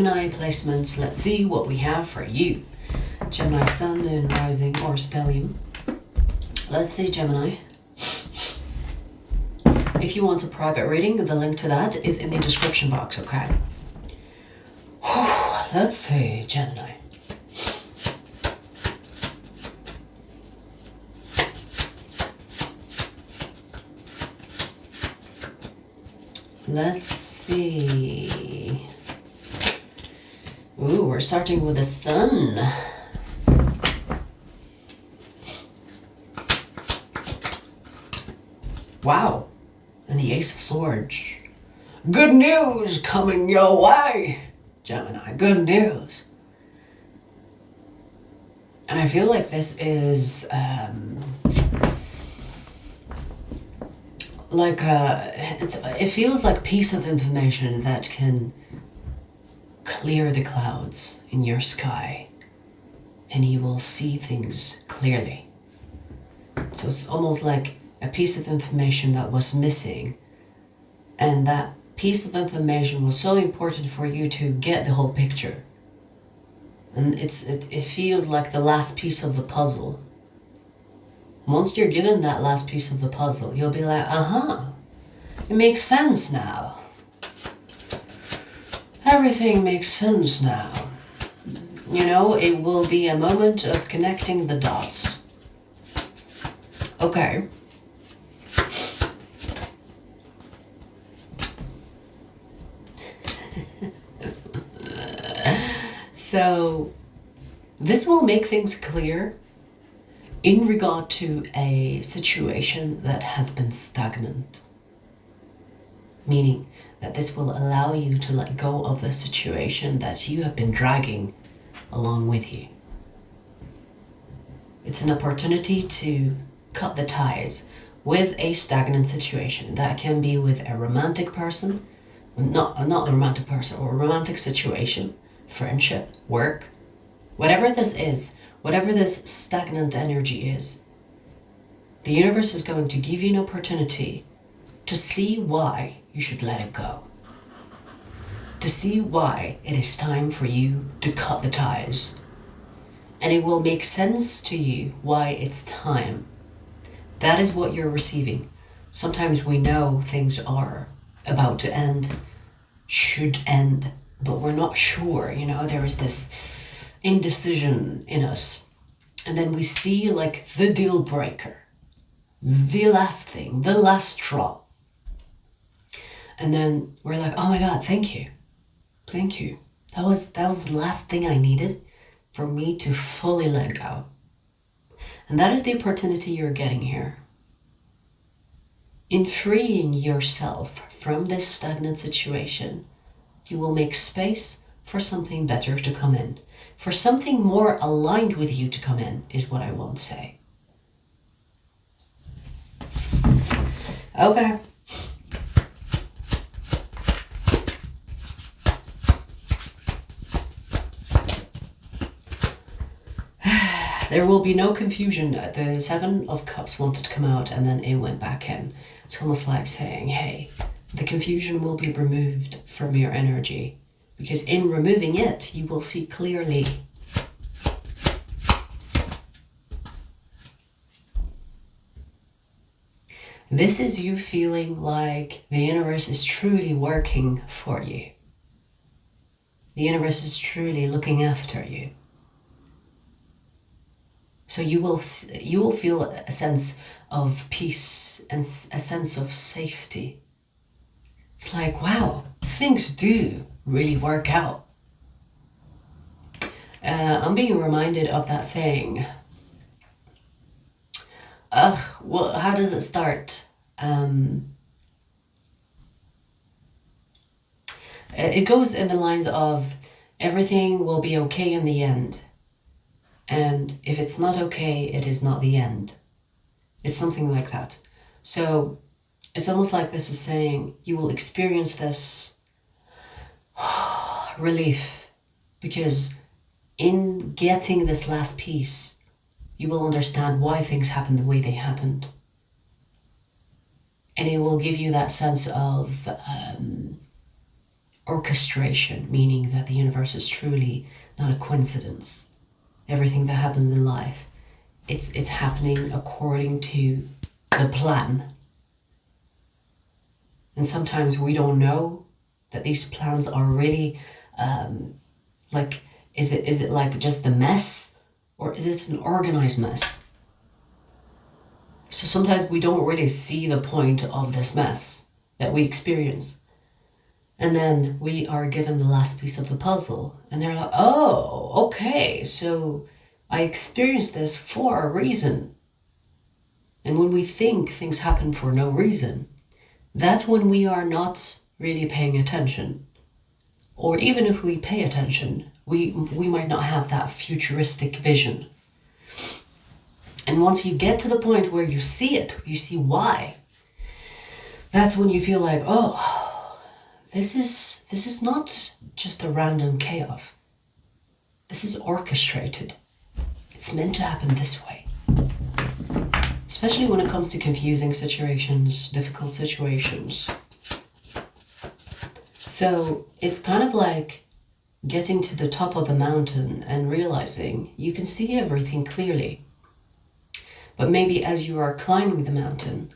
Gemini placements. Let's see what we have for you. Gemini Sun, Moon, Rising, or Stellium. Let's see, Gemini. If you want a private reading, the link to that is in the description box, okay? Let's see, Gemini. Let's see. Ooh, we're starting with the Sun. Wow. And the Ace of Swords. Good news coming your way, Gemini. Good news. And I feel like this is it feels like piece of information that can clear the clouds in your sky, and you will see things clearly. So it's almost like a piece of information that was missing, and that piece of information was so important for you to get the whole picture. And it feels like the last piece of the puzzle. Once you're given that last piece of the puzzle, you'll be like, it makes sense now. Everything makes sense now. You know, it will be a moment of connecting the dots. Okay. So, this will make things clear in regard to a situation that has been stagnant. Meaning that this will allow you to let go of the situation that you have been dragging along with you. It's an opportunity to cut the ties with a stagnant situation. That can be with a romantic person, not a romantic person, or a romantic situation, friendship, work, whatever this is, whatever this stagnant energy is. The universe is going to give you an opportunity to see why you should let it go. To see why it is time for you to cut the ties. And it will make sense to you why it's time. That is what you're receiving. Sometimes we know things are about to end, should end, but we're not sure. You know, there is this indecision in us. And then we see like the deal breaker, the last thing, the last straw. And then we're like, oh my God, thank you. Thank you. That was the last thing I needed for me to fully let go. And that is the opportunity you're getting here. In freeing yourself from this stagnant situation, you will make space for something better to come in. For something more aligned with you to come in, is what I want to say. Okay. There will be no confusion. The Seven of Cups wanted to come out and then it went back in. It's almost like saying, hey, the confusion will be removed from your energy, because in removing it, you will see clearly. This is you feeling like the universe is truly working for you. The universe is truly looking after you. So you will feel a sense of peace and a sense of safety. It's like, wow, things do really work out. I'm being reminded of that saying. Well, how does it start? It goes in the lines of, everything will be okay in the end. And if it's not okay, it is not the end. It's something like that. So it's almost like this is saying you will experience this relief, because in getting this last piece, you will understand why things happened the way they happened. And it will give you that sense of orchestration, meaning that the universe is truly not a coincidence. Everything that happens in life, it's happening according to the plan. And sometimes we don't know that these plans are really like, is it like just a mess, or is it an organized mess? So sometimes we don't really see the point of this mess that we experience. And then we are given the last piece of the puzzle, and they're like, oh, okay, so I experienced this for a reason. And when we think things happen for no reason, that's when we are not really paying attention. Or even if we pay attention, we might not have that futuristic vision. And once you get to the point where you see it, you see why, that's when you feel like, oh, this is not just a random chaos. This is orchestrated. It's meant to happen this way. Especially when it comes to confusing situations, difficult situations. So it's kind of like getting to the top of the mountain and realizing you can see everything clearly. But maybe as you are climbing the mountain,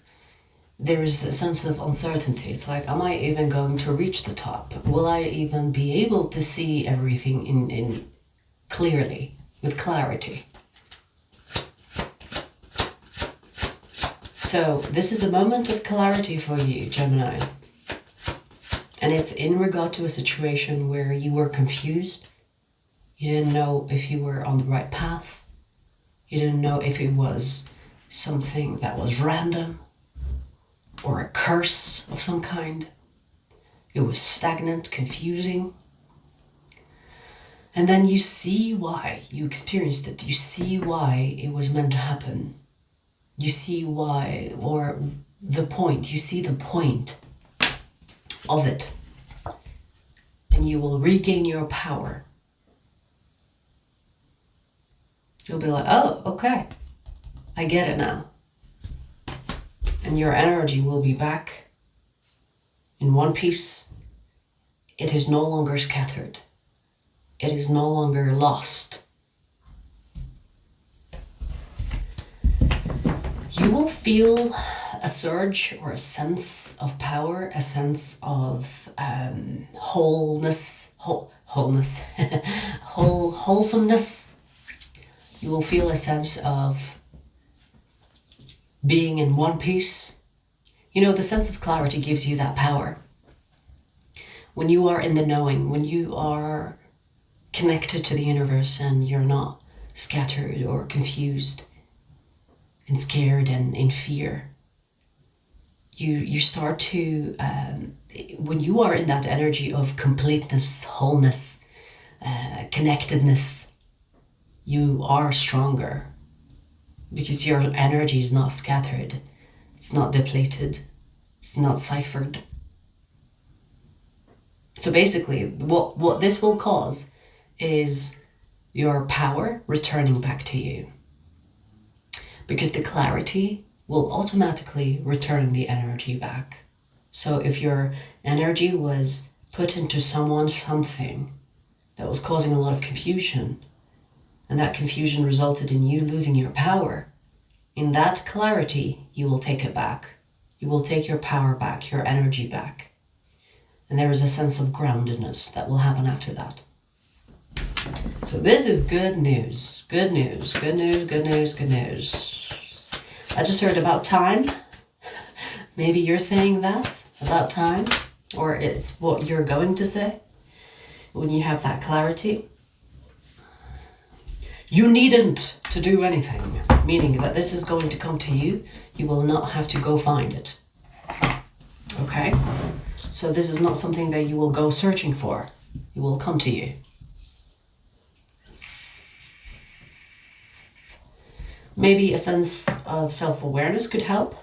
there is a sense of uncertainty. It's like, am I even going to reach the top? Will I even be able to see everything in clearly, with clarity? So this is a moment of clarity for you, Gemini. And it's in regard to a situation where you were confused. You didn't know if you were on the right path. You didn't know if it was something that was random or a curse of some kind. It was stagnant, confusing. And then you see why you experienced it. You see why it was meant to happen. You see why, or the point. You see the point of it. And you will regain your power. You'll be like, oh, okay, I get it now. And your energy will be back in one piece. It is no longer scattered. It is no longer lost. You will feel a surge or a sense of power, a sense of wholesomeness. You will feel a sense of being in one piece. You know, the sense of clarity gives you that power. When you are in the knowing, when you are connected to the universe and you're not scattered or confused and scared and in fear, you start to, when you are in that energy of completeness, wholeness, connectedness, you are stronger because your energy is not scattered, it's not depleted, it's not ciphered. So basically, what this will cause is your power returning back to you, because the clarity will automatically return the energy back. So if your energy was put into something that was causing a lot of confusion, and that confusion resulted in you losing your power, in that clarity, you will take it back. You will take your power back, your energy back. And there is a sense of groundedness that will happen after that. So this is good news. Good news, good news, good news, good news. I just heard about time. Maybe you're saying that, about time, or it's what you're going to say when you have that clarity. You needn't to do anything, meaning that this is going to come to you. You will not have to go find it. Okay? So this is not something that you will go searching for. It will come to you. Maybe a sense of self-awareness could help.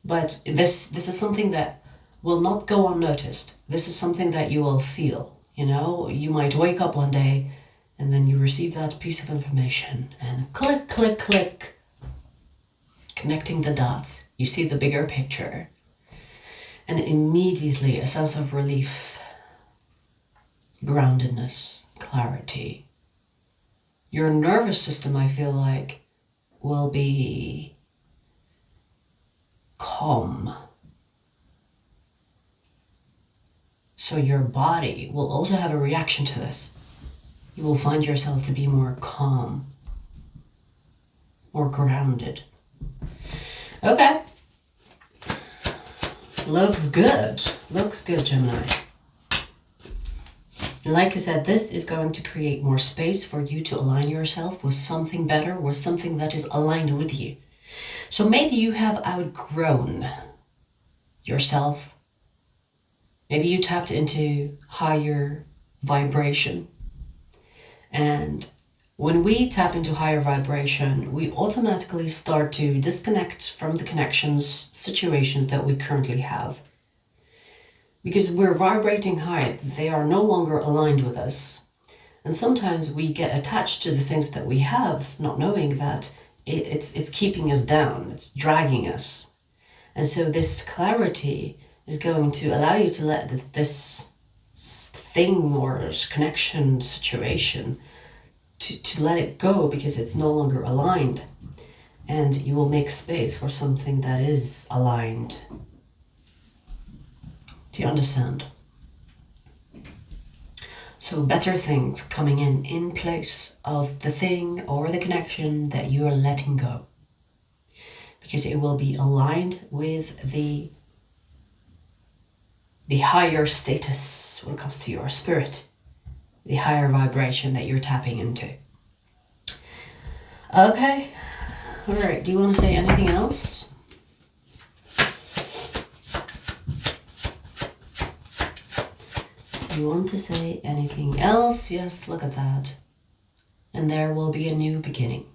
But this is something that will not go unnoticed. This is something that you will feel. You know, you might wake up one day and then you receive that piece of information and click, click, click. Connecting the dots. You see the bigger picture. And immediately a sense of relief groundedness, clarity. Your nervous system, I feel like, will be calm. So your body will also have a reaction to this. You will find yourself to be more calm, more grounded. Okay. Looks good. Looks good, Gemini. Like I said, this is going to create more space for you to align yourself with something better, with something that is aligned with you. So maybe you have outgrown yourself. Maybe you tapped into higher vibration. And when we tap into higher vibration, we automatically start to disconnect from the connections, situations that we currently have. Because we're vibrating high, they are no longer aligned with us. And sometimes we get attached to the things that we have, not knowing that it's keeping us down, it's dragging us. And so this clarity is going to allow you to let this thing or connection, situation, to let it go because it's no longer aligned. And you will make space for something that is aligned. Do you understand? So better things coming in place of the thing or the connection that you are letting go. Because it will be aligned with the higher status when it comes to your spirit. The higher vibration that you're tapping into. Okay. All right. Do you want to say anything else? Do you want to say anything else? Yes, look at that. And there will be a new beginning.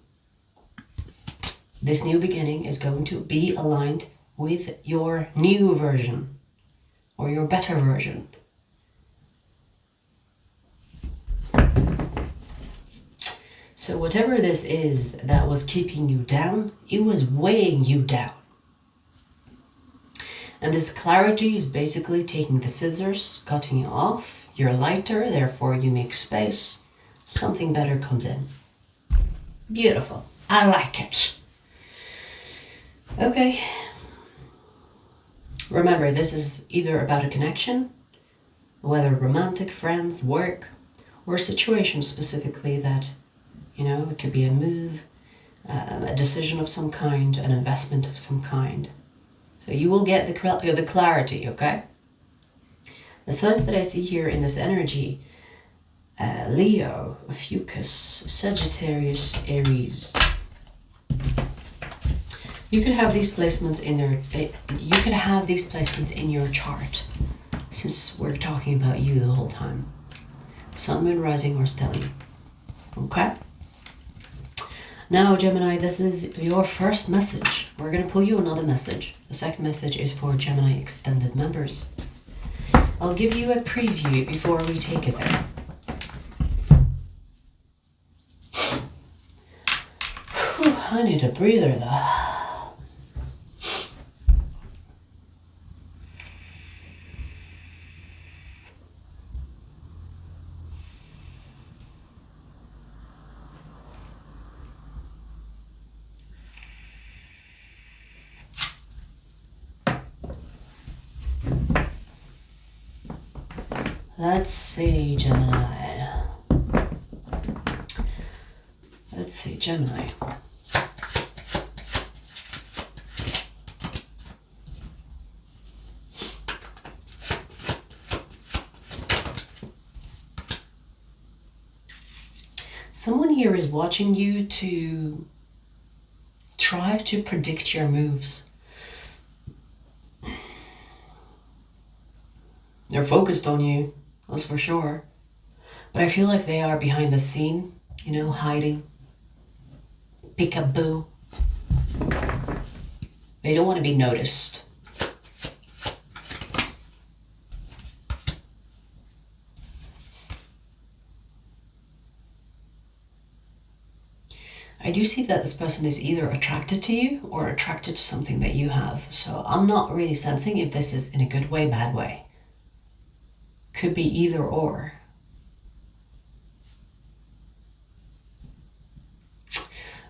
This new beginning is going to be aligned with your new version or your better version. So whatever this is that was keeping you down, it was weighing you down. And this clarity is basically taking the scissors, cutting it off. You're lighter, therefore you make space. Something better comes in. Beautiful. I like it. Okay. Remember, this is either about a connection, whether romantic, friends, work, or a situation specifically that, it could be a move, a decision of some kind, an investment of some kind. So you will get the clarity, okay? The signs that I see here in this energy, Leo, Ophiuchus, Sagittarius, Aries. You could have these placements in your chart, since we're talking about you the whole time. Sun, Moon, Rising, or Stellium. Okay? Now, Gemini, this is your first message. We're going to pull you another message. The second message is for Gemini extended members. I'll give you a preview before we take it there. Whew, I need a breather though. Let's see, Gemini. Let's see, Gemini. Someone here is watching you to try to predict your moves. They're focused on you. That's for sure. But I feel like they are behind the scene, hiding. Peekaboo. They don't want to be noticed. I do see that this person is either attracted to you or attracted to something that you have. So I'm not really sensing if this is in a good way, bad way. Could be either or.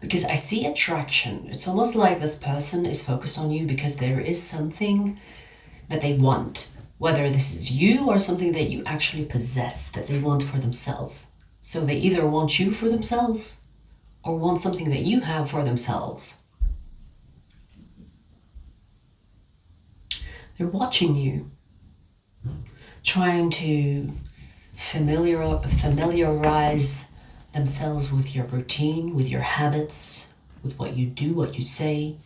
Because I see attraction. It's almost like this person is focused on you because there is something that they want. Whether this is you or something that you actually possess that they want for themselves. So they either want you for themselves or want something that you have for themselves. They're watching you, trying to familiarize themselves with your routine, with your habits, with what you do, what you say.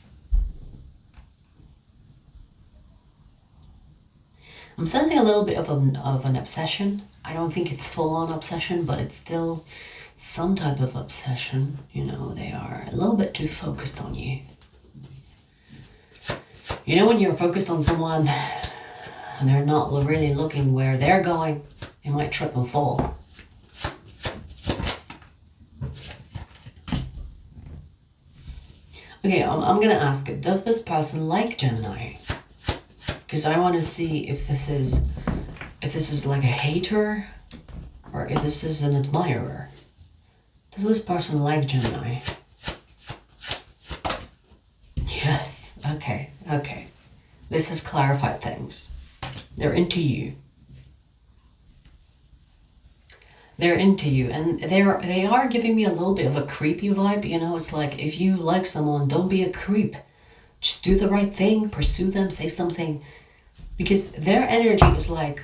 I'm sensing a little bit of an obsession. I don't think it's full-on obsession, but it's still some type of obsession. You know, they are a little bit too focused on you. You know, when you're focused on someone and they're not really looking where they're going, they might trip and fall. Okay, I'm gonna ask it. Does this person like Gemini? Because I want to see if this is like a hater or if this is an admirer. Does this person like Gemini? Yes. Okay. This has clarified things. They're into you. They're into you, and they are giving me a little bit of a creepy vibe. You know, it's like, if you like someone, don't be a creep. Just do the right thing, pursue them, say something. Because their energy is like,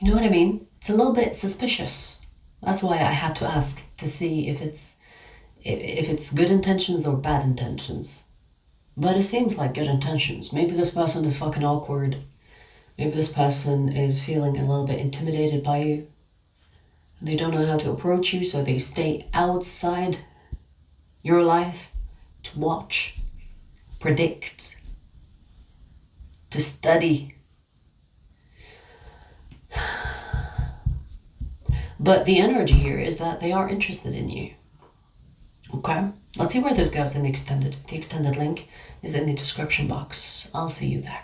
you know what I mean? It's a little bit suspicious. That's why I had to ask to see if it's good intentions or bad intentions. But it seems like good intentions. Maybe this person is fucking awkward. Maybe this person is feeling a little bit intimidated by you. They don't know how to approach you, so they stay outside your life to watch, predict, to study. But the energy here is that they are interested in you. Okay, let's see where this goes in the extended. The extended link is in the description box. I'll see you there.